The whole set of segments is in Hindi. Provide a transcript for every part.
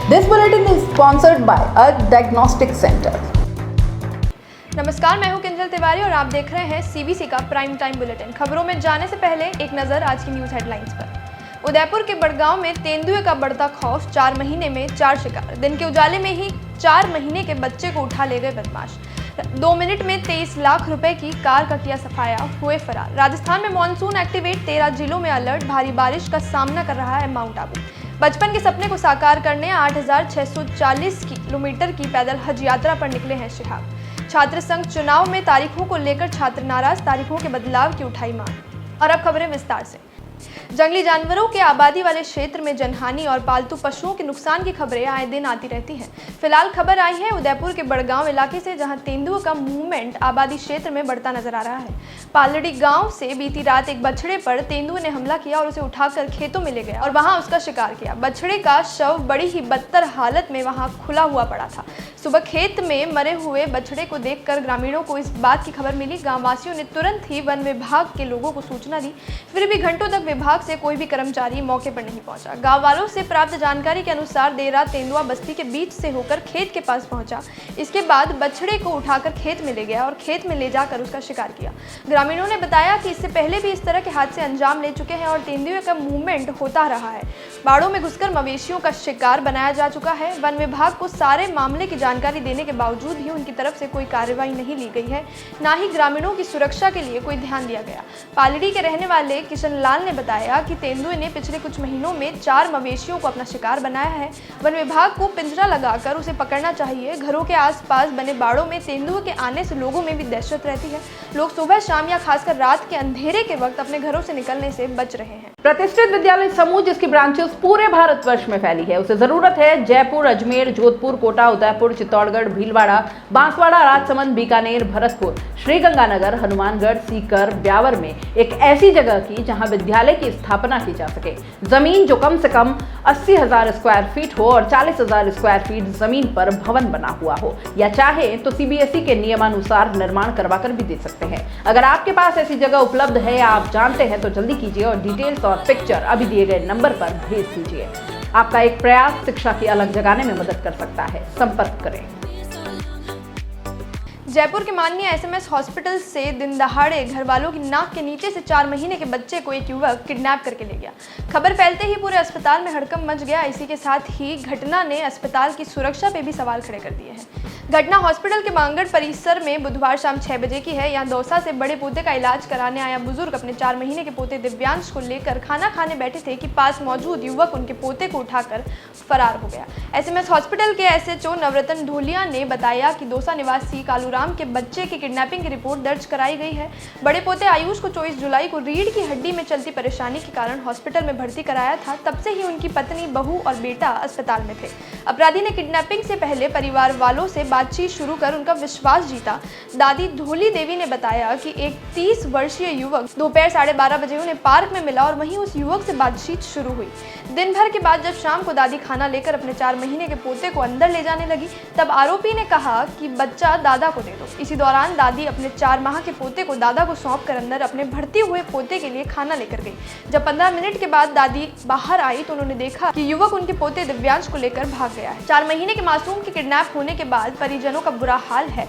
This bulletin is sponsored by a diagnostic center. नमस्कार, मैं हूं किंजल तिवारी और आप देख रहे हैं सीबीसी का प्राइम टाइम बुलेटिन। खबरों में जाने से पहले एक नज़र आज की न्यूज़ हेडलाइंस पर। उदयपुर के बड़गांव में तेंदुए का बढ़ता खौफ, 4 महीने में 4 शिकार। दिन के उजाले में ही 4 महीने के बच्चे को उठा ले गए बदमाश। 2 मिनट में 23 लाख रुपए की कार का किया सफाया, हुए फरार। राजस्थान में मानसून एक्टिवेट, 13 जिलों में अलर्ट। भारी बारिश का सामना कर रहा है माउंट आबू। बचपन के सपने को साकार करने 8,640 किलोमीटर की पैदल हज यात्रा पर निकले हैं शिहाब। छात्र संघ चुनाव में तारीखों को लेकर छात्र नाराज, तारीखों के बदलाव की उठाई मांग। और अब खबरें विस्तार से। जंगली जानवरों के आबादी वाले क्षेत्र में जनहानि और पालतू पशुओं के नुकसान की खबरें आए दिन आती रहती हैं। फिलहाल खबर आई है उदयपुर के बड़गांव इलाके से, जहां तेंदुए का मूवमेंट आबादी क्षेत्र में बढ़ता नजर आ रहा है। पालड़ी गांव से बीती रात एक बछड़े पर तेंदुए ने हमला किया और उसे उठाकर खेतों में ले गया और वहां उसका शिकार किया। बछड़े का शव बड़ी ही बदतर हालत में वहां खुला हुआ पड़ा था। सुबह खेत में मरे हुए बछड़े को देखकर ग्रामीणों को इस बात की खबर मिली। गाँव वासियों ने तुरंत ही वन विभाग के लोगों को सूचना दी, फिर भी घंटों तक विभाग से कोई भी कर्मचारी मौके पर नहीं पहुंचा। गांव वालों से प्राप्त जानकारी के अनुसार देर रात तेंदुआ बस्ती के बीच से होकर खेत के पास पहुंचा। इसके बाद बछड़े को उठाकर खेत में ले गया और खेत में ले जाकर उसका शिकार किया। ग्रामीणों ने बताया कि इससे पहले भी इस तरह के हादसे अंजाम ले चुके हैं और तेंदुए का मूवमेंट होता रहा है। बाड़ों में घुसकर मवेशियों का शिकार बनाया जा चुका है। वन विभाग को सारे मामले की जानकारी देने के बावजूद भी उनकी तरफ से कोई कार्रवाई नहीं ली गई है, ना ही ग्रामीणों की सुरक्षा के लिए कोई ध्यान दिया गया। पालड़ी के रहने वाले किशन लाल ने बताया कि तेंदुए ने पिछले कुछ महीनों में 4 मवेशियों को अपना शिकार बनाया है। वन विभाग को पिंजरा लगाकर उसे पकड़ना चाहिए। घरों के आसपास बने बाड़ों में तेंदुए के आने से लोगों में भी दहशत रहती है। लोग सुबह शाम या खासकर रात के अंधेरे के वक्त अपने घरों से निकलने से बच रहे हैं। प्रतिष्ठित विद्यालय समूह जिसकी ब्रांचेस पूरे भारतवर्ष में फैली है, उसे जरूरत है जयपुर, अजमेर, जोधपुर, कोटा, उदयपुर, चित्तौड़गढ़, भीलवाड़ा, बांसवाड़ा, राजसमंद, बीकानेर, भरतपुर, श्रीगंगानगर, हनुमानगढ़, सीकर, ब्यावर में एक ऐसी जगह की जहां विद्यालय की स्थापना की जा सके। जमीन जो कम से कम 80,000 स्क्वायर फीट हो और 40,000 स्क्वायर फीट जमीन पर भवन बना हुआ हो, या चाहे तो सीबीएसई के नियमानुसार निर्माण करवा कर भी दे सकते हैं। अगर आपके पास ऐसी जगह उपलब्ध है या आप जानते हैं तो जल्दी कीजिए और डिटेल्स और पिक्चर अभी दिए गए नंबर पर भेज दीजिए। आपका एक प्रयास शिक्षा की अलग जगाने में मदद कर सकता है। संपर्क करें। जयपुर के माननीय एसएमएस हॉस्पिटल से दिन दहाड़े घर वालों की नाक के नीचे से 4 महीने के बच्चे को एक युवक किडनैप करके ले गया। खबर फैलते ही पूरे अस्पताल में हड़कंप मच गया। इसी के साथ ही घटना ने अस्पताल की सुरक्षा पे भी सवाल खड़े कर दिए हैं। घटना हॉस्पिटल के मांगड़ परिसर में बुधवार शाम 6 बजे की है। यहाँ दौसा से बड़े पोते का इलाज कराने आया बुजुर्ग अपने 4 महीने के पोते दिव्यांश को लेकर खाना खाने बैठे थे कि पास मौजूद युवक उनके पोते को उठाकर फरार हो गया। एसएमएस हॉस्पिटल के एसएचओ नवरत्न ढोलिया ने बताया कि दौसा निवासी कालूराम के बच्चे की किडनैपिंग की रिपोर्ट दर्ज कराई गई है। बड़े पोते आयुष को 24 जुलाई को रीढ़ की हड्डी में चलती परेशानी के कारण हॉस्पिटल में भर्ती कराया था। तब से ही उनकी पत्नी, बहू और बेटा अस्पताल में थे। अपराधी ने किडनैपिंग से पहले परिवार वालों से बातचीत शुरू कर उनका विश्वास जीता। दादी ढोली देवी ने बताया कि एक 30 वर्षीय युवक दोपहर 12:30 बजे उन्हें पार्क में मिला और वहीं उस युवक से बातचीत शुरू हुई। दिन भर के बाद जब शाम को दादी खाना लेकर अपने 4 महीने के पोते को अंदर ले जाने लगी, तब आरोपी ने कहा कि बच्चा दादा को दे दो। इसी दौरान दादी अपने 4 माह के पोते को दादा को सौंप कर अंदर अपने भर्ती हुए पोते के लिए खाना लेकर गई। जब 15 मिनट के बाद दादी बाहर आई तो उन्होंने देखा कि युवक उनके पोते दिव्यांश को लेकर भाग गया है। 4 महीने के मासूम के किडनैप होने के बाद परिजनों का बुरा हाल है।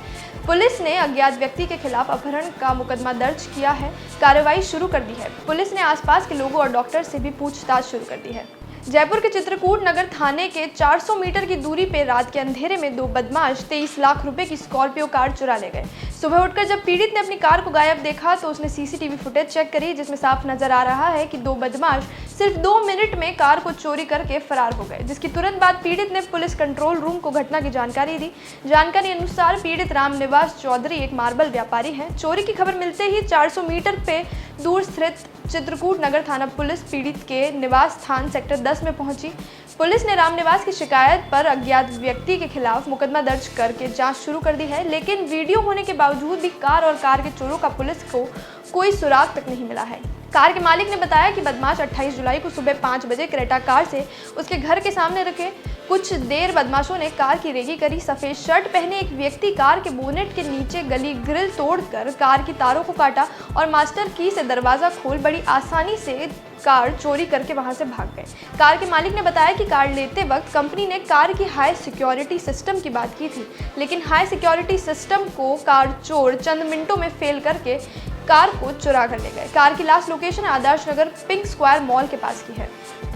पुलिस ने अज्ञात व्यक्ति के खिलाफ अपहरण का मुकदमा दर्ज किया है। कार्रवाई शुरू कर दी है। पुलिस ने आसपास के लोगों और डॉक्टर से भी पूछताछ शुरू कर दी है। जयपुर के चित्रकूट नगर थाने के 400 मीटर की दूरी पे रात के अंधेरे में 2 बदमाश 23 लाख रुपए की स्कॉर्पियो कार चुरा ले गए। सुबह उठकर जब पीड़ित ने अपनी कार को गायब देखा तो उसने सीसीटीवी फुटेज चेक करी, जिसमें साफ नजर आ रहा है कि 2 बदमाश सिर्फ 2 मिनट में कार को चोरी करके फरार हो गए। जिसकी तुरंत बाद पीड़ित ने पुलिस कंट्रोल रूम को घटना की जानकारी दी। जानकारी अनुसार पीड़ित रामनिवास चौधरी एक मार्बल व्यापारी है। चोरी की खबर मिलते ही 400 मीटर पे दूर स्थित चित्रकूट नगर थाना पुलिस पीड़ित के निवास स्थान सेक्टर 10 में पहुंची। पुलिस ने रामनिवास की शिकायत पर अज्ञात व्यक्ति के खिलाफ मुकदमा दर्ज करके जांच शुरू कर दी है, लेकिन वीडियो होने के बावजूद भी कार और कार के चोरों का पुलिस को कोई सुराग तक नहीं मिला है। कार के मालिक ने बताया कि बदमाश 28 जुलाई को सुबह 5 बजे क्रेटा कार से उसके घर के सामने रखे। कुछ देर बदमाशों ने कार की रेकी करी। सफ़ेद शर्ट पहने एक व्यक्ति कार के बोनेट के नीचे गली ग्रिल तोड़कर कार की तारों को काटा और मास्टर की से दरवाज़ा खोल बड़ी आसानी से कार चोरी करके वहां से भाग गए। कार के मालिक ने बताया कि कार लेते वक्त कंपनी ने कार की हाई सिक्योरिटी सिस्टम की बात की थी, लेकिन हाई सिक्योरिटी सिस्टम को कार चोर चंद मिनटों में फेल करके कार को चुरा कर ले गए। कार की last location Adarsh Nagar pink square mall के पास की है।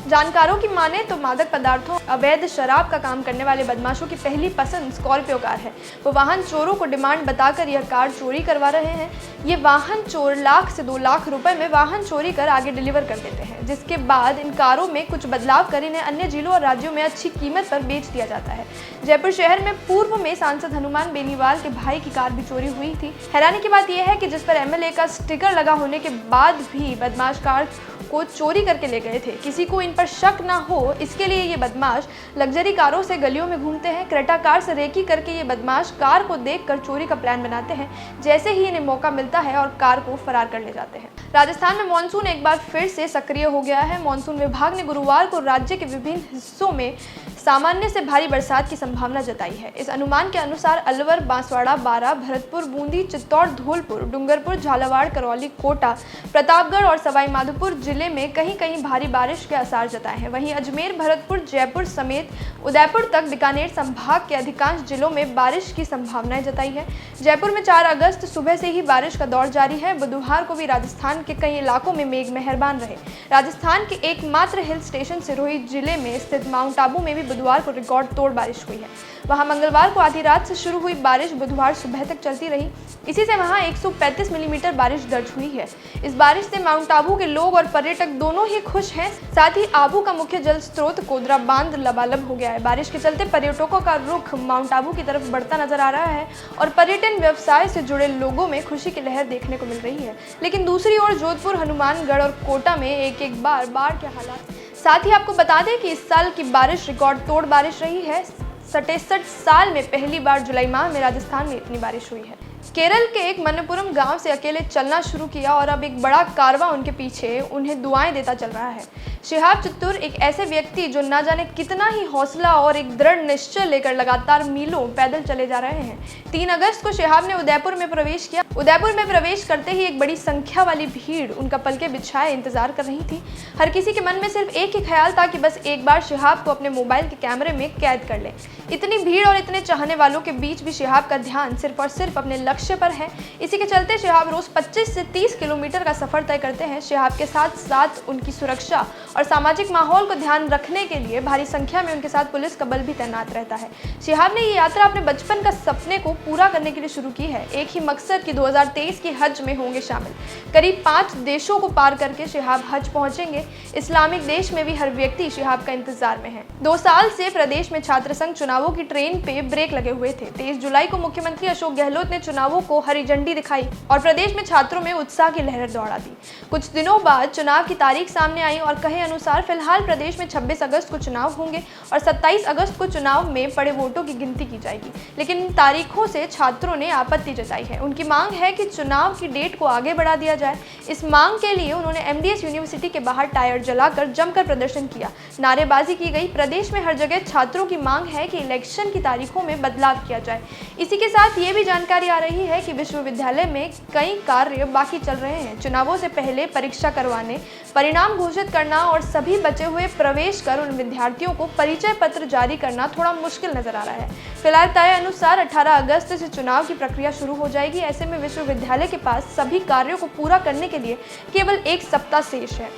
जानकारों की माने तो मादक पदार्थों अवैध शराब का काम करने वाले बदमाशों की पहली पसंद स्कॉर्पियो कार है। वो वाहन चोरों को डिमांड बताकर यह कार चोरी करवा रहे हैं। ये वाहन चोर लाख से 2 लाख रुपए में वाहन चोरी कर आगे डिलीवर कर देते हैं, जिसके बाद इन कारों में कुछ बदलाव कर इन्हें अन्य जिलों और राज्यों में अच्छी कीमत पर बेच दिया जाता है। जयपुर शहर में पूर्व में सांसद हनुमान बेनीवाल के भाई की कार भी चोरी हुई थी। हैरानी की बात यह है कि जिस पर एमएलए का स्टिकर लगा होने के बाद भी बदमाश कार को चोरी करके ले गए थे। किसी को इन पर शक ना हो, इसके लिए ये बदमाश लग्जरी कारों से गलियों में घूमते हैं। क्रेटा कार से रेकी करके ये बदमाश कार को देखकर चोरी का प्लान बनाते हैं, जैसे ही इन्हें मौका मिलता है और कार को फरार कर ले जाते हैं। राजस्थान में मानसून एक बार फिर से सक्रिय हो गया है। मानसून विभाग ने गुरुवार को राज्य के विभिन्न हिस्सों में सामान्य से भारी बरसात की संभावना जताई है। इस अनुमान के अनुसार अलवर, बांसवाड़ा, बारां, भरतपुर, बूंदी, चित्तौड़, धौलपुर, डूंगरपुर, झालावाड़, करौली, कोटा, प्रतापगढ़ और सवाई माधोपुर जिले में कहीं कहीं भारी बारिश के आसार जताए हैं। वहीं अजमेर, भरतपुर, जयपुर समेत उदयपुर तक बीकानेर संभाग के अधिकांश जिलों में बारिश की संभावनाएं जताई है। जयपुर में 4 अगस्त सुबह से ही बारिश का दौर जारी है। बुधवार को भी राजस्थान के कई इलाकों में मेघ मेहरबान रहे। राजस्थान के एकमात्र हिल स्टेशन सिरोही जिले में स्थित माउंट आबू में भी बुधवार को रिकॉर्ड तोड़ बारिश हुई है। वहां मंगलवार को आधी रात से शुरू हुई बारिश बुधवार सुबह तक चलती रही। इसी से वहां 135 मिलीमीटर बारिश दर्ज हुई है। इस बारिश से माउंट आबू के लोग और पर्यटक दोनों ही खुश हैं। साथ ही आबू का मुख्य जल स्रोत कोदरा बांध लबालब हो गया है। बारिश के चलते पर्यटकों का रुख माउंट आबू की तरफ बढ़ता नजर आ रहा है और पर्यटन व्यवसाय से जुड़े लोगों में खुशी की लहर देखने को मिल रही है। लेकिन दूसरी ओर जोधपुर, हनुमानगढ़ और कोटा में एक बार बाढ़ के हालात। साथ ही आपको बता दें कि इस साल की बारिश रिकॉर्ड तोड़ बारिश रही है। 67 साल में पहली बार जुलाई माह में राजस्थान में इतनी बारिश हुई है। केरल के एक मणिपुरम गांव से अकेले चलना शुरू किया और अब एक बड़ा कारवां उनके पीछे उन्हें दुआएं देता चल रहा है। शिहाब चित्तूर एक ऐसे व्यक्ति जो ना जाने कितना ही हौसला और एक दृढ़ निश्चय लेकर लगातार मीलों पैदल चले जा रहे हैं। 3 अगस्त को शिहाब ने उदयपुर में प्रवेश किया। उदयपुर में प्रवेश करते ही एक बड़ी संख्या वाली भीड़ उनका पलके बिछाए इंतजार कर रही थी। हर किसी के मन में सिर्फ एक ही ख्याल था कि बस एक बार शिहाब को अपने मोबाइल के कैमरे में कैद कर ले। इतनी भीड़ और इतने चाहने वालों के बीच भी शिहाब का ध्यान सिर्फ और सिर्फ अपने लक्ष्य पर है। इसी के चलते शिहाब रोज 25 से 30 किलोमीटर का सफर तय करते हैं। शिहाब के साथ साथ उनकी सुरक्षा और सामाजिक माहौल को ध्यान रखने के लिए भारी संख्या में उनके साथ पुलिस का बल भी तैनात रहता है। शिहाब ने ये यात्रा अपने बचपन का सपने को पूरा करने के लिए शुरू की है। एक ही मकसद कि 2023 की हज में होंगे शामिल। करीब 5 देशों को पार करके शिहाब हज पहुंचेंगे। इस्लामिक देश में भी हर व्यक्ति शिहाब का इंतजार में है। 2 साल से प्रदेश में छात्र संघ चुनावों की ट्रेन पे ब्रेक लगे हुए थे। 23 जुलाई को मुख्यमंत्री अशोक गहलोत ने चुनावों को हरी झंडी दिखाई और प्रदेश में छात्रों में उत्साह की लहर दौड़ा दी। कुछ दिनों बाद चुनाव की तारीख सामने आई और कहे अनुसार फिलहाल प्रदेश में 26 अगस्त को चुनाव होंगे और 27 अगस्त को चुनाव में पड़े वोटों की गिनती की जाएगी। लेकिन इन तारीखों से छात्रों ने आपत्ति जताई है। उनकी मांग है कि चुनाव की डेट को आगे बढ़ा दिया जाए। इस मांग के लिए उन्होंने एमडीएस यूनिवर्सिटी के बाहर टायर जलाकर जमकर प्रदर्शन किया, नारेबाजी की गई। प्रदेश में हर जगह छात्रों की मांग है कि इलेक्शन की तारीखों में बदलाव किया जाए। इसी के साथ ये भी जानकारी आ रही है कि विश्वविद्यालय में कई कार्य बाकी चल रहे हैं। चुनावों से पहले परीक्षा करवाने, परिणाम घोषित करना और सभी बचे हुए प्रवेश कर उन विद्यार्थियों को परिचय पत्र जारी करना थोड़ा मुश्किल नजर आ रहा है। फिलहाल तय अनुसार 18 अगस्त से चुनाव की प्रक्रिया शुरू हो जाएगी। ऐसे में विश्वविद्यालय के पास सभी कार्यों को पूरा करने के लिए केवल 1 सप्ताह शेष है।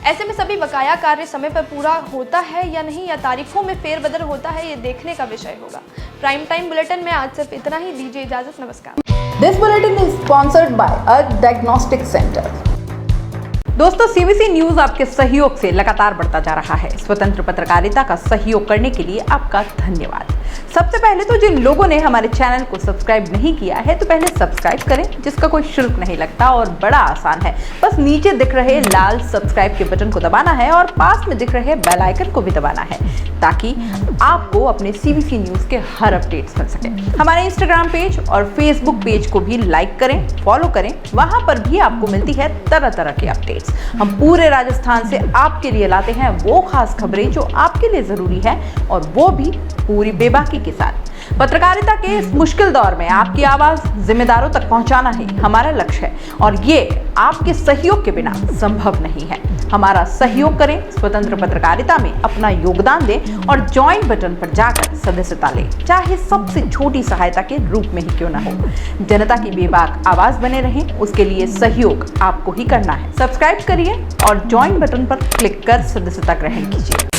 ऐसे में सभी बकाया कार्य समय पर पूरा होता है या नहीं, या तारीखों में फेरबदल होता है, ये देखने का विषय होगा। प्राइम टाइम बुलेटिन में आज सिर्फ इतना ही। दीजिए इजाजत, नमस्कार। This bulletin is sponsored by a diagnostic center. दोस्तों, सीबीसी न्यूज आपके सहयोग से लगातार बढ़ता जा रहा है। स्वतंत्र पत्रकारिता का सहयोग करने के लिए आपका धन्यवाद। सबसे पहले तो जिन लोगों ने हमारे चैनल को सब्सक्राइब नहीं किया है तो पहले सब्सक्राइब करें, जिसका कोई शुल्क नहीं लगता और बड़ा आसान है। बस नीचे दिख रहे लाल सब्सक्राइब के बटन को दबाना है और पास में दिख रहे बेल आइकन को भी दबाना है, ताकि आपको अपने सीबीसी न्यूज के हर अपडेट्स मिल सके। हमारे इंस्टाग्राम पेज और फेसबुक पेज को भी लाइक करें, फॉलो करें। वहां पर भी आपको मिलती है तरह तरह की अपडेट्स। अपडेट्स। हम पूरे राजस्थान से आपके लिए लाते हैं वो खास खबरें जो आपके लिए जरूरी है, और वो भी पूरी बेबाकी के साथ। पत्रकारिता के इस मुश्किल दौर में आपकी आवाज जिम्मेदारों तक पहुंचाना ही हमारा लक्ष्य है, और ये आपके सहयोग के बिना संभव नहीं है। हमारा सहयोग करें, स्वतंत्र पत्रकारिता में अपना योगदान दें और ज्वाइन बटन पर जाकर सदस्यता लें, चाहे सबसे छोटी सहायता के रूप में ही क्यों ना हो। जनता की बेबाक आवाज बने रहें, उसके लिए सहयोग आपको ही करना है। सब्सक्राइब करिए और ज्वाइन बटन पर क्लिक कर सदस्यता ग्रहण कीजिए।